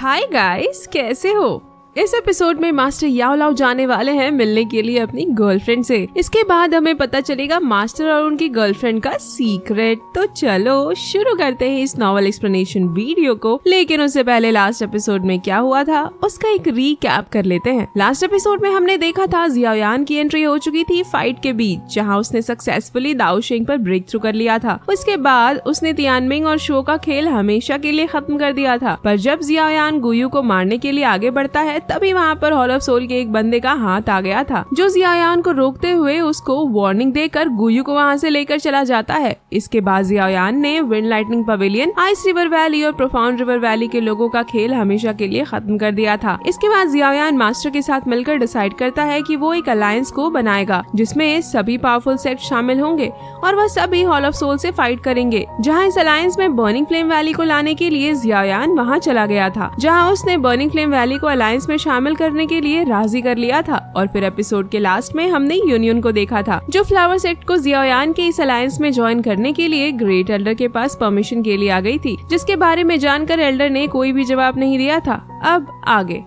Hi guys, कैसे हो? इस एपिसोड में मास्टर याओलाओ जाने वाले हैं मिलने के लिए अपनी गर्लफ्रेंड से। इसके बाद हमें पता चलेगा मास्टर और उनकी गर्लफ्रेंड का सीक्रेट। तो चलो शुरू करते हैं इस नॉवल एक्सप्लेनेशन वीडियो को। लेकिन उससे पहले लास्ट एपिसोड में क्या हुआ था उसका एक रीकैप कर लेते हैं। लास्ट एपिसोड में हमने देखा था जियाओयान की एंट्री हो चुकी थी फाइट के बीच, जहाँ उसने सक्सेसफुली दाओ शेंग पर ब्रेक थ्रू कर लिया था। उसके बाद उसने तियानमिंग और शो का खेल हमेशा के लिए खत्म कर दिया था। पर जब जियाओयान गुयू को मारने के लिए आगे बढ़ता है तभी वहाँ पर हॉल ऑफ सोल के एक बंदे का हाथ आ गया था, जो जियाओयान को रोकते हुए उसको वार्निंग देकर गुयू को वहाँ से लेकर चला जाता है। इसके बाद जियाओयान ने wind lightning pavilion, ice river valley और प्रोफाउंड रिवर वैली के लोगों का खेल हमेशा के लिए खत्म कर दिया था। इसके बाद जियाओयान मास्टर के साथ मिलकर डिसाइड करता है कि वो एक अलायंस को बनाएगा जिसमें सभी पावरफुल सेक्ट शामिल होंगे और वह सभी हॉल ऑफ सोल से फाइट करेंगे। जहाँ इस अलायंस में बर्निंग फ्लेम वैली को लाने के लिए जियाओयान वहाँ चला गया था, जहाँ उसने बर्निंग फ्लेम वैली को अलायंस में शामिल करने के लिए राजी कर लिया था। और फिर एपिसोड के लास्ट में हमने यूनियन को देखा था, जो फ्लावर सेक्ट को जियाओयान के इस अलायंस में ज्वाइन करने के लिए ग्रेट एल्डर के पास परमिशन के लिए आ गई थी, जिसके बारे में जानकर एल्डर ने कोई भी जवाब नहीं दिया था। अब आगे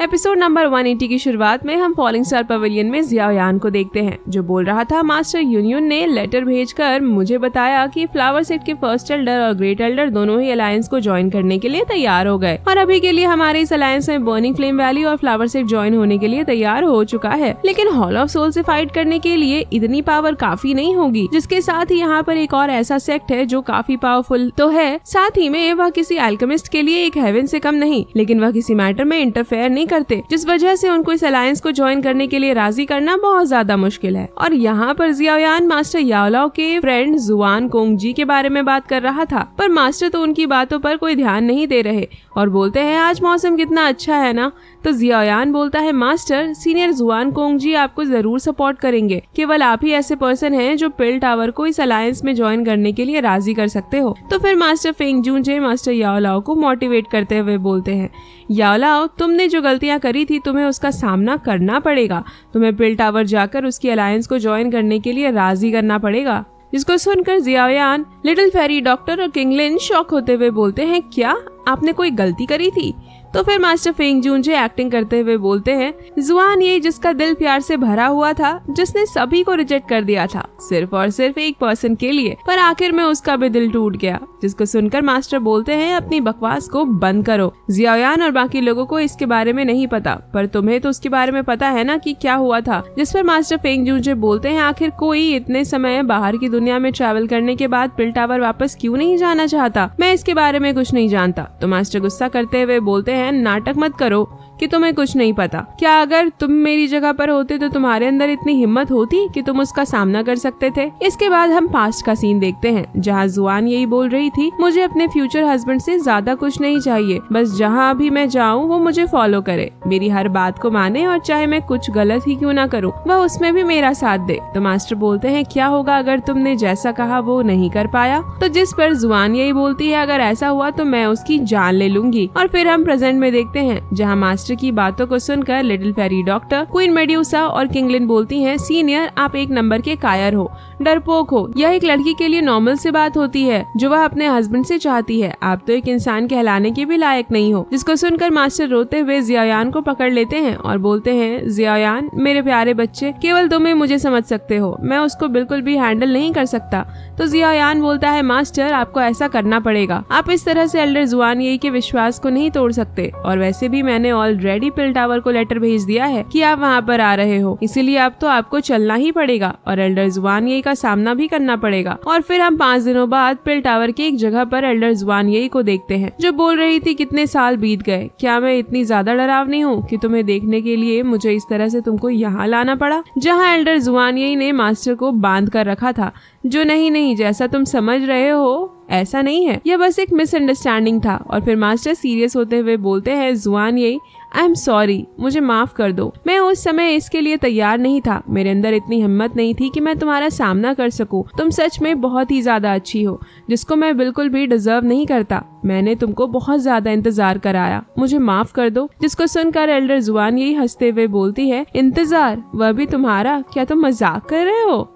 एपिसोड नंबर 180 की शुरुआत में हम फॉलिंग स्टार पवेलियन में जियाओयान को देखते हैं, जो बोल रहा था मास्टर यूनियन ने लेटर भेजकर मुझे बताया कि फ्लावर सेट के फर्स्ट एल्डर और ग्रेट एल्डर दोनों ही अलायंस को ज्वाइन करने के लिए तैयार हो गए और अभी के लिए हमारे इस अलायंस में बर्निंग फ्लेम वैली और फ्लावर सेट ज्वाइन होने के लिए तैयार हो चुका है। लेकिन हॉल ऑफ सोल से फाइट करने के लिए इतनी पावर काफी नहीं होगी, जिसके साथ ही यहाँ पर एक और ऐसा सेक्ट है जो काफी पावरफुल तो है, साथ ही में वह किसी एल्केमिस्ट के लिए एक हेवन से कम नहीं, लेकिन वह किसी मैटर में इंटरफेयर नहीं करते, जिस वजह से उनको इस अलायंस को ज्वाइन करने के लिए राजी करना बहुत ज्यादा मुश्किल है। और यहाँ पर जियाओयान मास्टर याओलाओ के फ्रेंड जुआन कोंगजी के बारे में बात कर रहा था, पर मास्टर तो उनकी बातों पर कोई ध्यान नहीं दे रहे और बोलते हैं आज मौसम कितना अच्छा है ना। तो जियाओयान बोलता है मास्टर सीनियर जुआन कोंगजी आपको जरूर सपोर्ट करेंगे, केवल आप ही ऐसे पर्सन हैं जो पिल टावर को इस अलायंस में ज्वाइन करने के लिए राजी कर सकते हो। तो फिर मास्टर फेंग जूनजे मास्टर याओलाओ को मोटिवेट करते हुए बोलते हैं याओलाओ तुमने जो गलतियां करी थी तुम्हें उसका सामना करना पड़ेगा, तुम्हें पिल टावर जाकर उसकी अलायंस को ज्वाइन करने के लिए राजी करना पड़ेगा। जिसको सुनकर जियाओयान, लिटिल फेरी डॉक्टर और किंगलिन शॉक होते हुए बोलते हैं क्या आपने कोई गलती करी थी? तो फिर मास्टर फेंग जूनजे एक्टिंग करते हुए बोलते हैं जुआन ये जिसका दिल प्यार से भरा हुआ था, जिसने सभी को रिजेक्ट कर दिया था सिर्फ और सिर्फ एक पर्सन के लिए, पर आखिर में उसका भी दिल टूट गया। जिसको सुनकर मास्टर बोलते हैं अपनी बकवास को बंद करो, जियाओयान और बाकी लोगों को इसके बारे में नहीं पता, पर तुम्हें तो उसके बारे में पता है ना कि क्या हुआ था। जिस पर मास्टर फेंग जूनजे बोलते हैं आखिर कोई इतने समय बाहर की दुनिया में ट्रैवल करने के बाद पिल टावर वापस क्यों नहीं जाना चाहता? मैं इसके बारे में कुछ नहीं जानता। तो मास्टर गुस्सा करते हुए बोलते हैं नाटक मत करो कि तुम्हें कुछ नहीं पता। क्या अगर तुम मेरी जगह पर होते तो तुम्हारे अंदर इतनी हिम्मत होती कि तुम उसका सामना कर सकते थे? इसके बाद हम पास्ट का सीन देखते हैं, जहाँ जुआन यही बोल रही थी मुझे अपने फ्यूचर हस्बैंड से ज्यादा कुछ नहीं चाहिए, बस जहाँ भी मैं जाऊँ वो मुझे फॉलो करे, मेरी हर बात को माने और चाहे मैं कुछ गलत ही क्यों ना करूँ वह उसमें भी मेरा साथ दे। तो मास्टर बोलते हैं क्या होगा अगर तुमने जैसा कहा वो नहीं कर पाया? तो जिस पर जुआन यही बोलती है अगर ऐसा हुआ तो मैं उसकी जान ले लूंगी। और फिर हम प्रेजेंट में देखते हैं जहाँ मास्टर की बातों को सुनकर little fairy doctor, queen medusa और किंगलिन बोलती हैं सीनियर आप एक नंबर के कायर हो, डरपोक हो। यह एक लड़की के लिए नॉर्मल सी बात होती है जो वह अपने हस्बैंड से चाहती है, आप तो एक इंसान कहलाने के भी लायक नहीं हो। जिसको सुनकर मास्टर रोते हुए जियाओयान को पकड़ लेते हैं और बोलते हैं जियाओयान मेरे प्यारे बच्चे, केवल तुम ही मुझे समझ सकते हो, मैं उसको बिल्कुल भी हैंडल नहीं कर सकता। तो जियाओयान बोलता है मास्टर आपको ऐसा करना पड़ेगा, आप इस तरह से एल्डर जुआन यही के विश्वास को नहीं तोड़ सकते, और वैसे भी मैंने ऑलरेडी पिल टावर को लेटर भेज दिया है कि आप वहाँ पर आ रहे हो, इसीलिए अब तो आपको चलना ही पड़ेगा और एल्डर जुआन यही का सामना भी करना पड़ेगा। और फिर हम 5 दिनों बाद पिल टावर के एक जगह पर एल्डर जुआन यही को देखते हैं, जो बोल रही थी कितने साल बीत गए, क्या मैं इतनी ज्यादा डरावनी हूँ कि तुम्हें देखने के लिए मुझे इस तरह से तुमको यहाँ लाना पड़ा, जहाँ एल्डर जुआन यही ने मास्टर को बांध कर रखा था, जो नहीं जैसा तुम समझ रहे हो ऐसा नहीं है, यह बस एक मिसअंडरस्टैंडिंग था। और फिर मास्टर सीरियस होते हुए बोलते हैं जुआन यही आई एम सॉरी, मुझे माफ कर दो, मैं उस समय इसके लिए तैयार नहीं था, मेरे अंदर इतनी हिम्मत नहीं थी कि मैं तुम्हारा सामना कर सकूं, तुम सच में बहुत ही ज्यादा अच्छी हो जिसको मैं बिल्कुल भी डिजर्व नहीं करता, मैंने तुमको बहुत ज्यादा इंतजार कराया, मुझे माफ कर दो। जिसको सुनकर एल्डर जुआन यही हंसते हुए बोलती है इंतजार, वह भी तुम्हारा? क्या तुम मजाक कर रहे हो?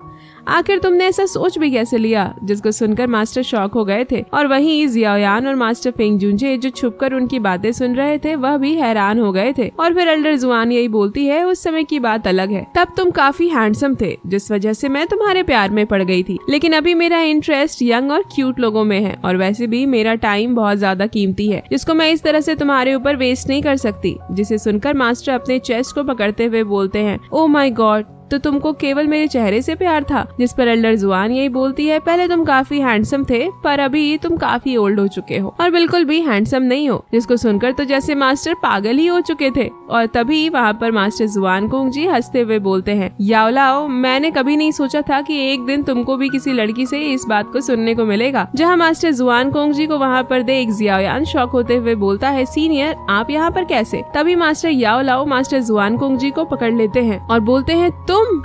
आखिर तुमने ऐसा सोच भी कैसे लिया? जिसको सुनकर मास्टर शॉक हो गए थे और वहीं जियाओयान और मास्टर फेंग जुनजे जो छुपकर उनकी बातें सुन रहे थे वह भी हैरान हो गए थे। और फिर एल्डर जुआन यही बोलती है, उस समय की बात अलग है, तब तुम काफी हैंडसम थे जिस वजह से मैं तुम्हारे प्यार में पड़ गई थी, लेकिन अभी मेरा इंटरेस्ट यंग और क्यूट लोगों में है और वैसे भी मेरा टाइम बहुत ज्यादा कीमती है जिसको मैं इस तरह से तुम्हारे ऊपर वेस्ट नहीं कर सकती। जिसे सुनकर मास्टर अपने चेस्ट को पकड़ते हुए बोलते हैं, ओह माय गॉड, तो तुमको केवल मेरे चेहरे से प्यार था? जिस पर एल्डर जुआन यही बोलती है, पहले तुम काफी हैंडसम थे पर अभी तुम काफी ओल्ड हो चुके हो और बिल्कुल भी हैंडसम नहीं हो। जिसको सुनकर तो जैसे मास्टर पागल ही हो चुके थे। और तभी वहाँ पर मास्टर जुआन कुंगजी हंसते हुए बोलते हैं, याओलाओ, मैंने कभी नहीं सोचा था कि एक दिन तुमको भी किसी लड़की से इस बात को सुनने को मिलेगा। जहाँ मास्टर जुआन कुंगजी को वहाँ पर देख जियाओयान शॉक होते हुए बोलता है, सीनियर आप यहाँ पर कैसे? तभी मास्टर याओलाओ मास्टर जुआन कुंगजी को पकड़ लेते हैं और बोलते हैं,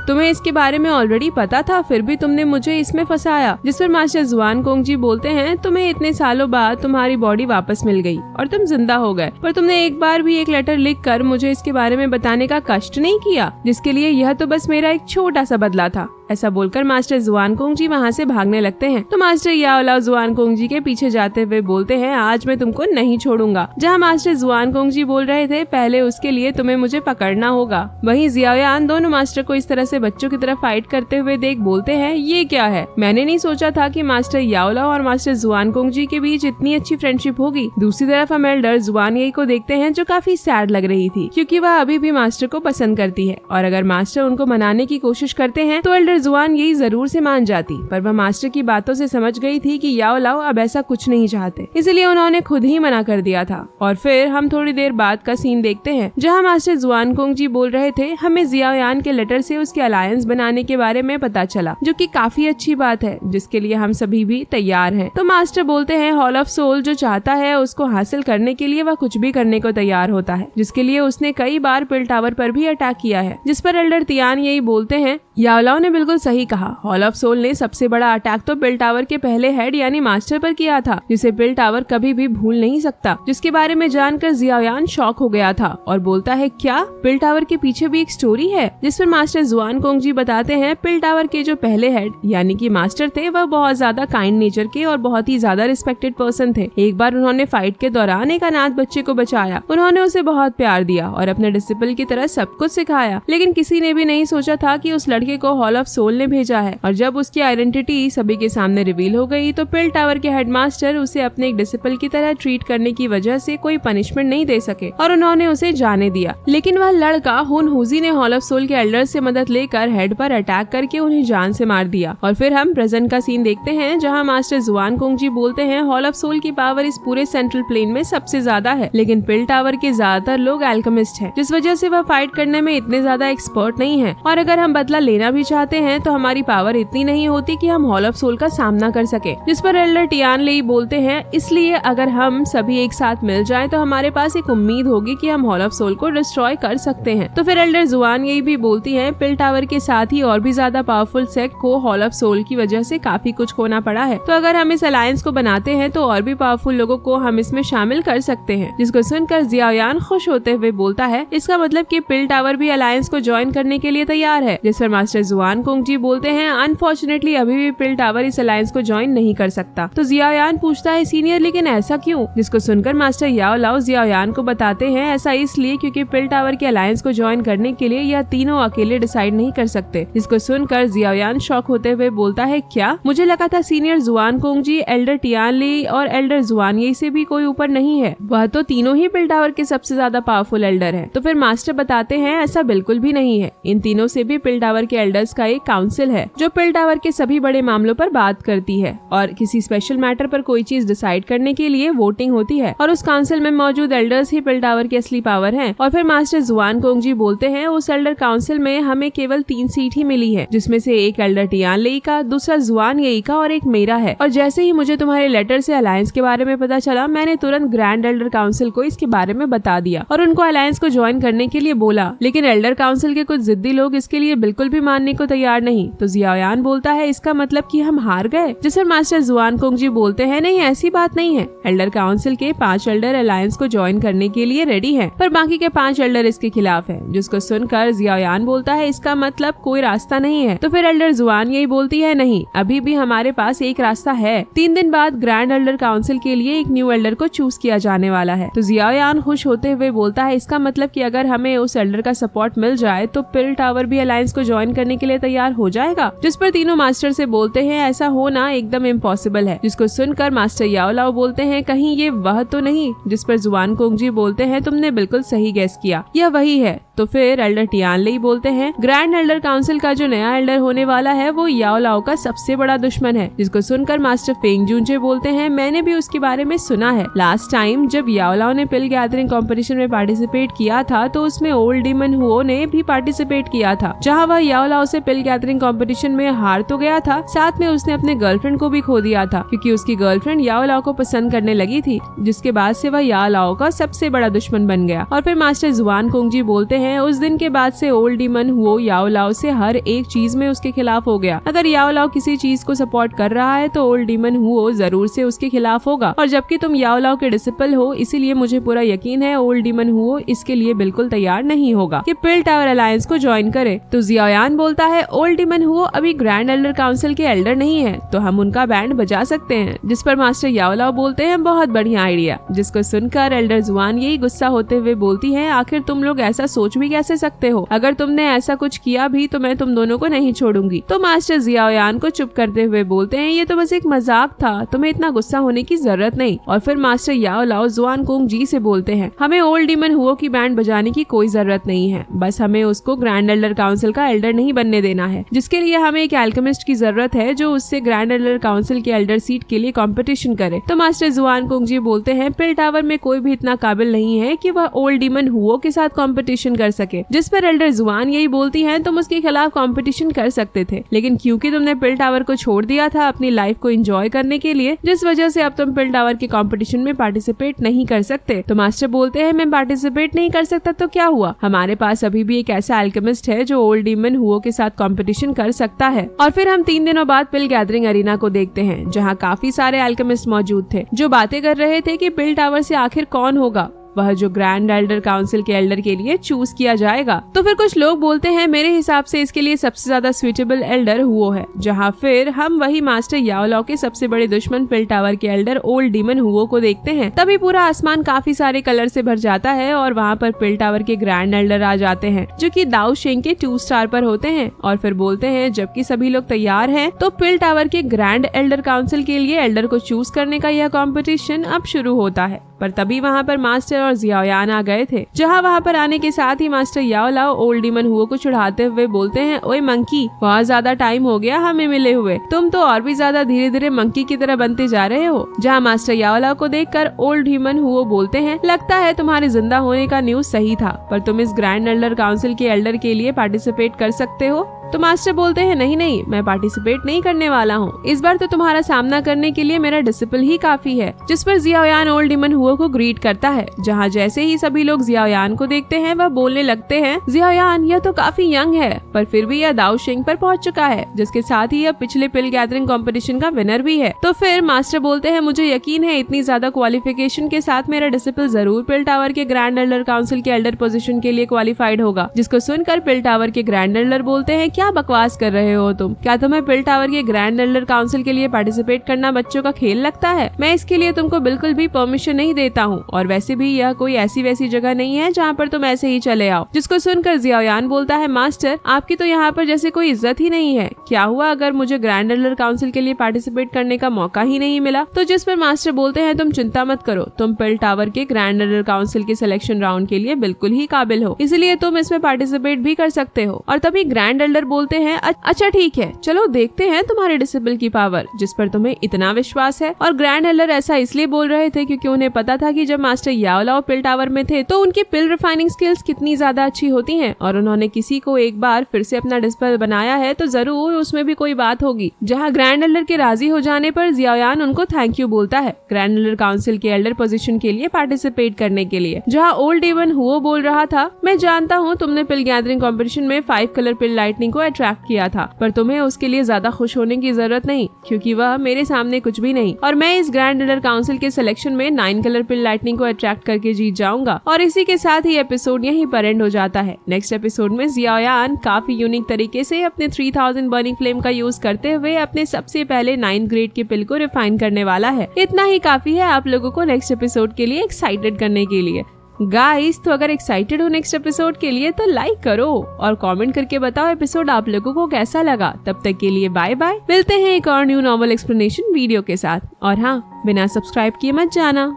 तुम्हें इसके बारे में ऑलरेडी पता था, फिर भी तुमने मुझे इसमें फंसाया। जिस पर मास्टर जुआन कुंगजी बोलते हैं, तुम्हें इतने सालों बाद तुम्हारी बॉडी वापस मिल गई और तुम जिंदा हो गए, पर तुमने एक बार भी एक लेटर लिख कर मुझे इसके बारे में बताने का कष्ट नहीं किया, जिसके लिए यह तो बस मेरा एक छोटा सा बदला था। ऐसा बोलकर मास्टर जुआन कुंगजी वहाँ से भागने लगते हैं। तो मास्टर याओलाओ जुआन कुंगजी के पीछे जाते हुए बोलते हैं, आज मैं तुमको नहीं छोड़ूंगा। जहाँ मास्टर जुआन कुंगजी बोल रहे थे, पहले उसके लिए तुम्हें मुझे पकड़ना होगा। वहीं जियाओयान दोनों मास्टर को इस तरह से बच्चों की तरह फाइट करते हुए देख बोलते हैं, ये क्या है? मैंने नहीं सोचा था कि मास्टर याओलाओ और मास्टर जुआन कुंगजी के बीच इतनी अच्छी फ्रेंडशिप होगी। दूसरी तरफ हम एल्डर जुआन यही को देखते हैं जो काफी सैड लग रही थी क्योंकि वह अभी भी मास्टर को पसंद करती है और अगर मास्टर उनको मनाने की कोशिश करते हैं तो एल्डर जुआन यही जरूर से मान जाती, पर वह मास्टर की बातों से समझ गई थी कि याओलाओ अब ऐसा कुछ नहीं चाहते, इसलिए उन्होंने खुद ही मना कर दिया था। और फिर हम थोड़ी देर बाद का सीन देखते हैं जहां मास्टर जुआन कुंगजी बोल रहे थे, हमें जियाओयान के लेटर से उसके अलायंस बनाने के बारे में पता चला, जो कि काफी अच्छी बात है जिसके लिए हम सभी भी तैयार हैं। तो मास्टर बोलते हैं, हॉल ऑफ सोल जो चाहता है उसको हासिल करने के लिए वह कुछ भी करने को तैयार होता है, जिसके लिए उसने कई बार पिल टावर पर भी अटैक किया है। जिस पर एल्डर तियान यही बोलते हैं, याओलाओ ने बिल्कुल सही कहा, हॉल ऑफ सोल ने सबसे बड़ा अटैक तो पिल टावर के पहले हेड यानी मास्टर पर किया था, जिसे पिल टावर कभी भी भूल नहीं सकता। जिसके बारे में जानकर जियाओयान शॉक हो गया था और बोलता है, क्या पिल टावर के पीछे भी एक स्टोरी है? जिस पर मास्टर जुआन कुंगजी बताते हैं, पिल टावर के जो पहले हेड यानी कि मास्टर थे वह बहुत ज्यादा काइंड नेचर के और बहुत ही ज्यादा रिस्पेक्टेड पर्सन थे। एक बार उन्होंने फाइट के दौरान एक अनाथ बच्चे को बचाया, उन्होंने उसे बहुत प्यार दिया और अपने डिसिपल की तरह सब कुछ सिखाया, लेकिन किसी ने भी नहीं सोचा था कि उस लड़के को हॉल ऑफ सोल ने भेजा है। और जब उसकी आइडेंटिटी सभी के सामने रिवील हो गई तो पिल टावर के हेडमास्टर उसे अपने एक डिसिपल की तरह ट्रीट करने की वजह से कोई पनिशमेंट नहीं दे सके और उन्होंने उसे जाने दिया। लेकिन वह लड़का हुनहुजी ने हॉल ऑफ सोल के एल्डर से मदद लेकर हेड पर अटैक करके उन्हें जान से मार दिया। और फिर हम प्रेजेंट का सीन देखते हैं जहां मास्टर जुआन कुंगजी बोलते हैं, हॉल ऑफ सोल की पावर इस पूरे सेंट्रल प्लेन में सबसे ज्यादा है, लेकिन पिल टावर के ज्यादातर लोग एल्केमिस्ट हैं, जिस वजह से वह फाइट करने में इतने ज्यादा एक्सपर्ट नहीं है। और अगर हम बदला लेना भी चाहते हैं तो हमारी पावर इतनी नहीं होती कि हम हॉल ऑफ सोल का सामना कर सके। जिस पर एल्डर टियान लेई बोलते हैं, इसलिए अगर हम सभी एक साथ मिल जाएं तो हमारे पास एक उम्मीद होगी कि हम हॉल ऑफ सोल को डिस्ट्रॉय कर सकते हैं। तो फिर एल्डर जुआन यही भी बोलती है, पिल टावर के साथ ही और भी ज्यादा पावरफुल सेक्ट को हॉल ऑफ सोल की वजह से काफी कुछ खोना पड़ा है, तो अगर हम इस अलायंस को बनाते हैं तो और भी पावरफुल लोगों को हम इसमें शामिल कर सकते हैं। जिसको सुनकर जियाओयान खुश होते हुए बोलता है, इसका मतलब कि पिल टावर भी अलायंस को ज्वाइन करने के लिए तैयार है। जिस पर मास्टर जुआन कुंगजी बोलते हैं, अनफॉर्चुनेटली अभी भी पिल टावर इस अलायंस को ज्वाइन नहीं कर सकता। तो जियाओयान पूछता है, सीनियर लेकिन ऐसा क्यों? जिसको सुनकर मास्टर याओलाओ जियाओयान को बताते हैं, ऐसा इसलिए क्योंकि पिल टावर के अलायंस को ज्वाइन करने के लिए यह तीनों अकेले डिसाइड नहीं कर सकते। जिसको सुनकर जियाओयान शॉक होते हुए बोलता है, क्या? मुझे लगा था सीनियर जुआन कुंगजी, एल्डर टियान ली और एल्डर जुआन यही से भी कोई ऊपर नहीं है, वह तो तीनों ही पिल टावर के सबसे ज्यादा पावरफुल एल्डर है। तो फिर मास्टर बताते हैं, ऐसा बिल्कुल भी नहीं है, इन तीनों से भी पिल टावर के एल्डर्स का एक काउंसिल है जो पिल टावर के सभी बड़े मामलों पर बात करती है और किसी स्पेशल मैटर पर कोई चीज डिसाइड करने के लिए वोटिंग होती है और उस काउंसिल में मौजूद एल्डर्स ही पिल टावर की असली पावर हैं। और फिर मास्टर जुआन कुंगजी बोलते हैं, उस एल्डर काउंसिल में हमें केवल 3 सीट ही मिली है, जिसमें से एक एल्डर टियान लेई का, दूसरा जुआन येई का और एक मेरा है। और जैसे ही मुझे तुम्हारे लेटर से अलायंस के बारे में पता चला, मैंने तुरंत ग्रैंड एल्डर काउंसिल को इसके बारे में बता दिया और उनको अलायंस को ज्वाइन करने के लिए बोला। लेकिन एल्डर काउंसिल के कुछ जिद्दी लोग इसके लिए बिल्कुल भी भी मानने को तैयार नहीं। तो जियाओयान बोलता है इसका मतलब कि हम हार गए, जिस पर मास्टर जुआनकोंग जी बोलते हैं नहीं, ऐसी बात नहीं है। एल्डर काउंसिल के 5 एल्डर अलायंस को ज्वाइन करने के लिए रेडी हैं, पर बाकी के 5 एल्डर इसके खिलाफ हैं। जिसको सुनकर जियाओयान बोलता है इसका मतलब कोई रास्ता नहीं है। तो फिर एल्डर जुआन यही बोलती है नहीं, अभी भी हमारे पास एक रास्ता है। 3 दिन बाद ग्रैंड एल्डर काउंसिल के लिए एक न्यू एल्डर को चूज किया जाने वाला है। तो जियाओयान खुश होते हुए बोलता है इसका मतलब कि अगर हमें उस एल्डर का सपोर्ट मिल जाए तो पिल टावर भी अलायंस को ज्वाइन करने के लिए तैयार हो जाएगा। जिस पर तीनों मास्टर से बोलते हैं ऐसा होना एकदम इम्पॉसिबल है। जिसको सुनकर मास्टर याओलाओ बोलते हैं कहीं ये वह तो नहीं। जिस पर जुआनकोंग जी बोलते हैं तुमने बिल्कुल सही गेस किया, यह वही है। तो फिर एल्डर टियानले बोलते हैं ग्रैंड एल्डर काउंसिल का जो नया एल्डर होने वाला है वो याओलाओ का सबसे बड़ा दुश्मन है। जिसको सुनकर मास्टर फेंगजूनजे बोलते हैं मैंने भी उसके बारे में सुना है। लास्ट टाइम जब याओलाओ ने पिल गैदरिंग कंपटीशन में पार्टिसिपेट किया था तो उसमें ओल्ड डीमन हुओ ने भी पार्टिसिपेट किया था, जहां वह याओलाओ से पिल गैदरिंग कंपटीशन में हार तो गया था, साथ में उसने अपने गर्लफ्रेंड को भी खो दिया था क्योंकि उसकी गर्लफ्रेंड याओलाओ को पसंद करने लगी थी। जिसके बाद से वह याओलाओ का सबसे बड़ा दुश्मन बन गया। और फिर मास्टर जुआनकोंग जी बोलते हैं उस दिन के बाद से ओल्ड डीमन हुओ याओलाओ से हर एक चीज में उसके खिलाफ हो गया। अगर याओलाओ किसी चीज को सपोर्ट कर रहा है तो ओल्ड डीमन हुओ जरूर से उसके खिलाफ होगा। और जबकि तुम याओलाओ के डिसिपल हो इसीलिए मुझे पूरा यकीन है ओल्ड डीमन हुओ इसके लिए बिल्कुल तैयार नहीं होगा कि पिल टावर अलायंस को ज्वाइन करे। तो जियाओयान बोलता है ओल्ड डीमन हुओ अभी ग्रैंड एल्डर काउंसिल के एल्डर नहीं है तो हम उनका बैंड बजा सकते हैं। जिस पर मास्टर याओलाओ बोलते हैं बहुत बढ़िया आइडिया। जिसको सुनकर एल्डर जुआन यही गुस्सा होते हुए बोलती है आखिर तुम लोग ऐसा सोच भी कैसे सकते हो, अगर तुमने ऐसा कुछ किया भी तो मैं तुम दोनों को नहीं छोड़ूंगी। तो मास्टर जियाओयान को चुप करते हुए बोलते हैं ये तो बस एक मजाक था, तुम्हें इतना गुस्सा होने की जरूरत नहीं। और फिर मास्टर याओलाओ जुआनकोंग जी से बोलते हैं हमें ओल्ड डीमन हुओ की बैंड बजाने की कोई जरूरत नहीं है, बस हमें उसको ग्रैंड एल्डर काउंसिल का एल्डर नहीं बनने देना है, जिसके लिए हमें एक एल्केमिस्ट की जरूरत है जो उससे ग्रैंड एल्डर काउंसिल के एल्डर सीट के लिए कंपटीशन करे। तो मास्टर जुआनकोंग जी बोलते हैं पिल टावर में कोई भी इतना काबिल नहीं है कि वह ओल्ड डीमन हुओ के साथ कंपटीशन कर सके। जिस पर एल्डर जुआन यही बोलती है तुम उसके खिलाफ कंपटीशन कर सकते थे, लेकिन क्योंकि तुमने पिल टावर को छोड़ दिया था अपनी लाइफ को एंजॉय करने के लिए, जिस वजह से अब तुम पिल टावर के कंपटीशन में पार्टिसिपेट नहीं कर सकते। तो मास्टर बोलते हैं मैं पार्टिसिपेट नहीं कर सकता तो क्या हुआ, हमारे पास अभी भी एक ऐसा एल्केमिस्ट है जो ओल्ड डीमन हुओ के साथ कंपटीशन कर सकता है। और फिर हम 3 दिनों बाद पिल गैदरिंग अरीना को देखते हैं जहाँ काफी सारे एल्केमिस्ट मौजूद थे जो बातें कर रहे थे कि पिल टावर से आखिर कौन होगा वह जो ग्रैंड एल्डर काउंसिल के एल्डर के लिए चूज किया जाएगा। तो फिर कुछ लोग बोलते हैं मेरे हिसाब से इसके लिए सबसे ज्यादा स्वीटेबल एल्डर हुओ है, जहां फिर हम वही मास्टर याओलाओ के सबसे बड़े दुश्मन पिल टावर के एल्डर ओल्ड डीमन हुओ को देखते हैं। तभी पूरा आसमान काफी सारे कलर से भर जाता है और वहाँ पर पिल टावर के ग्रैंड एल्डर आ जाते हैं जो कि दाऊ शेंग के 2 स्टार पर होते हैं। और फिर बोलते हैं जबकि सभी लोग तैयार हैं तो पिल टावर के ग्रैंड एल्डर काउंसिल के लिए एल्डर को चूज करने का यह कॉम्पिटिशन अब शुरू होता है। पर तभी वहाँ पर मास्टर और जियाओयान आ गए थे, जहाँ वहाँ पर आने के साथ ही मास्टर याओलाओ ओल्ड डीमन हुओ को चिढ़ाते हुए बोलते हैं ओए मंकी, बहुत ज्यादा टाइम हो गया हमें मिले हुए, तुम तो और भी ज्यादा धीरे धीरे मंकी की तरह बनते जा रहे हो। जहाँ मास्टर याओलाओ को देखकर ओल्ड डीमन हुओ बोलते हैं लगता है तुम्हारे जिंदा होने का न्यूज सही था, पर तुम इस ग्रैंड एल्डर काउंसिल के एल्डर के लिए पार्टिसिपेट कर सकते हो। तो मास्टर बोलते हैं नहीं मैं पार्टिसिपेट नहीं करने वाला हूँ, इस बार तो तुम्हारा सामना करने के लिए मेरा डिसिपल ही काफी है। जिस पर जियाओयान ओल्ड डीमन हुओ को ग्रीट करता है, जहाँ जैसे ही सभी लोग जियाओयान को देखते हैं वह बोलने लगते हैं जियाओयान यह तो काफी यंग है पर फिर भी यह दाऊ शेंग पर पहुँच चुका है, जिसके साथ ही यह पिछले पिल गैदरिंग कॉम्पिटिशन का विनर भी है। तो फिर मास्टर बोलते हैं मुझे यकीन है इतनी ज्यादा क्वालिफिकेशन के साथ मेरा डिसिपल जरूर पिल टावर के ग्रैंड एल्डर काउंसिल के एल्डर पोजीशन के लिए क्वालिफाइड होगा। जिसको सुनकर पिल टावर के ग्रैंड एल्डर बोलते हैं क्या बकवास कर रहे हो तुम, क्या तुम्हें पिल टावर के ग्रैंड एल्डर काउंसिल के लिए पार्टिसिपेट करना बच्चों का खेल लगता है, मैं इसके लिए तुमको बिल्कुल भी परमिशन नहीं देता हूँ, और वैसे भी यह कोई ऐसी वैसी जगह नहीं है जहाँ पर तुम ऐसे ही चले आओ। जिसको सुनकर जियाओयान बोलता है मास्टर आपकी तो यहाँ पर जैसे कोई इज्जत ही नहीं है, क्या हुआ अगर मुझे ग्रैंड एल्डर काउंसिल के लिए पार्टिसिपेट करने का मौका ही नहीं मिला। तो जिस पर मास्टर बोलते हैं तुम चिंता मत करो, तुम पिल टावर के ग्रैंड एल्डर काउंसिल के सिलेक्शन राउंड के लिए बिल्कुल ही काबिल हो, इसलिए तुम इसमें पार्टिसिपेट भी कर सकते हो। और तभी ग्रैंड एल्डर बोलते हैं अच्छा ठीक है चलो देखते हैं तुम्हारे डिसिबल की पावर जिस पर तुम्हें इतना विश्वास है। और ग्रैंड एल्डर ऐसा इसलिए बोल रहे थे क्योंकि उन्हें पता था कि जब मास्टर याओलाओ पिल टावर में थे तो उनकी पिल रिफाइनिंग स्किल्स कितनी ज्यादा अच्छी होती हैं, और उन्होंने किसी को एक बार फिर से अपना डिसिबल बनाया है तो जरूर उसमें भी कोई बात होगी। जहाँ ग्रैंड एल्डर के राजी हो जाने पर जियाओयान उनको थैंक यू बोलता है ग्रैंड एल्डर काउंसिल के एल्डर पोजीशन के लिए पार्टिसिपेट करने के लिए। जहाँ ओल्ड डीमन हुओ बोल रहा था मैं जानता हूँ तुमने पिल गैदरिंग कॉम्पिटिशन में 5 कलर पिल लाइटनिंग को को अट्रैक्ट किया था, पर तुम्हें उसके लिए ज्यादा खुश होने की जरूरत नहीं, क्योंकि वह मेरे सामने कुछ भी नहीं और मैं इस ग्रैंड लीडर काउंसिल के सिलेक्शन में 9 कलर पिल लाइटनिंग को अट्रैक्ट करके जीत जाऊंगा। और इसी के साथ ही एपिसोड यहीं पर एंड हो जाता है। नेक्स्ट एपिसोड में जियाओयान काफी यूनिक तरीके से अपने 3000 बर्निंग फ्लेम का यूज करते हुए अपने सबसे पहले 9th ग्रेड के पिल को रिफाइन करने वाला है। इतना ही काफी है आप लोगों को नेक्स्ट एपिसोड के लिए एक्साइटेड करने के लिए। गाइस, तो अगर एक्साइटेड हो नेक्स्ट एपिसोड के लिए तो लाइक करो और कमेंट करके बताओ एपिसोड आप लोगों को कैसा लगा। तब तक के लिए बाय बाय। मिलते हैं एक और न्यू नॉवल एक्सप्लेनेशन वीडियो के साथ। और हाँ, बिना सब्सक्राइब किए मत जाना।